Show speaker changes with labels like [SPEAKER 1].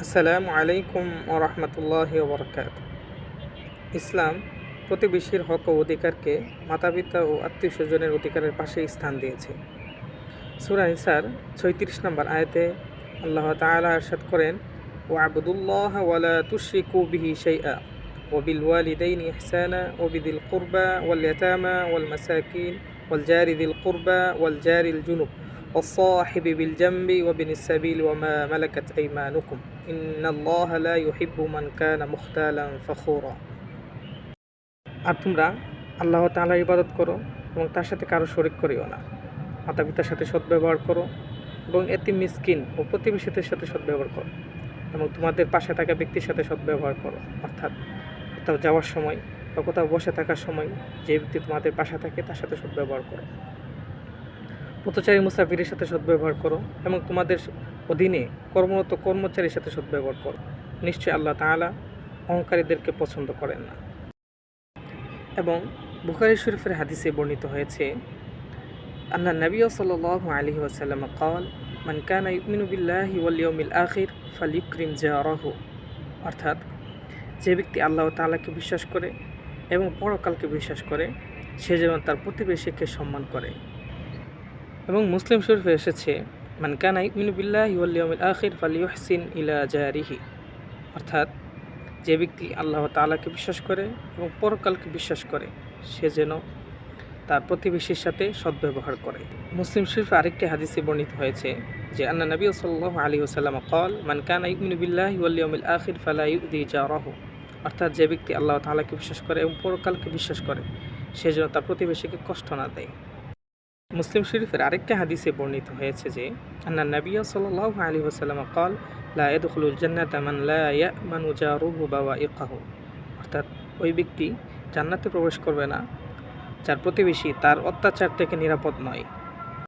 [SPEAKER 1] আসসালামু আলাইকুম ওরহমতুল্লাহি ওবরকাত। ইসলাম প্রতিবেশীর হক ও অধিকারকে মাতাপিতা ও আত্মীয় স্বজনের অধিকারের পাশে স্থান দিয়েছে। সূরা নিসার ৩৬ নম্বর আয়াতে আল্লাহ তাআলা ইরশাদ করেন, ওয়া'বুদুল্লাহ ওয়ালা তুশরিকু বিহি শাইআ ওয়া বিল ওয়ালিদাইনি ইহসানা ওয়া বিযিল কুরবা ওয়াল ইয়াতামা ওয়াল মাসাকিন ওয়াল জারি যিল কুরবা ওয়াল জারিল জুনুব والصاحب بالجنب وابن السبيل وما ملكت أيمانكم إن الله لا يحب من كان مختالا فخورا। আর তোমরা আল্লাহ তাআলার ইবাদত করো এবং তার সাথে কারো শরীক করিও না। মাতা পিতার সাথে সদ্ব্যবহার করো এবং এতিম মিসকিন ও প্রতিবেশীদের সাথে সদ্ব্যবহার করো এবং তোমাদের পাশে থাকা ব্যক্তির সাথে সদ্ব্যবহার করো। অর্থাৎ কোথাও যাওয়ার সময় বা কোথাও বসে থাকার সময় যে ব্যক্তি তোমাদের পাশে থাকে তার সাথে সদ্ব্যবহার করো। পথচারী মুসাফিরের সাথে সদ্ব্যবহার করো এবং তোমাদের অধীনে কর্মরত কর্মচারীর সাথে সদ্ব্যবহার করো। নিশ্চয়ই আল্লাহ তাআলা অহংকারীদেরকে পছন্দ করেন না। এবং বুখারী শরীফের হাদিসে বর্ণিত হয়েছে, আন্না নবী সাল্লাল্লাহু আলাইহি ওয়াসাল্লাম قال মান কানা ইউমিনু বিল্লাহি ওয়াল ইয়াউমিল আখির ফালইউকরিম জারাহু। অর্থাৎ যে ব্যক্তি আল্লাহ তাআলাকে বিশ্বাস করে এবং পরকালকে বিশ্বাস করে সে যেন তার প্রতিবেশীকে সম্মান করে। এবং মুসলিম শরীফে এসেছে, মান কানা ইউমিনু বিল্লাহি ওয়াল ইয়াউমিল আখির ফালইউহসিন ইলা জারিহি। অর্থাৎ যে ব্যক্তি আল্লাহ তাআলাকে বিশ্বাস করে এবং পরকালকে বিশ্বাস করে সে যেন তার প্রতিবেশীর সাথে সদ্ব্যবহার করে। মুসলিম শরীফে আরেকটি হাদিসে বর্ণিত হয়েছে যে আন্না নবী সাল্লাল্লাহু আলাইহি ওয়াসাল্লাম قال মান কানা ইউমিনু বিল্লাহি ওয়াল ইয়াউমিল আখির ফালা ইউযি জারাহু। অর্থাৎ যে ব্যক্তি আল্লাহ তাআলাকে বিশ্বাস করে এবং পরকালকে বিশ্বাস করে সে যেন তার প্রতিবেশীকে কষ্ট না দেয়। মুসলিম শরীফের আরেকটি হাদিসে বর্ণিত হয়েছে যে আন্না নবী সাল্লাল্লাহু আলাইহি ওয়াসাল্লাম قال লা ইয়াদখুলুল জান্নাতা মান লা ইয়ামানু জারুহু বাওয়াইকাহু। অর্থাৎ ওই ব্যক্তি জান্নাতে প্রবেশ করবে না যার প্রতিবেশী তার অত্যাচার থেকে নিরাপদ নয়।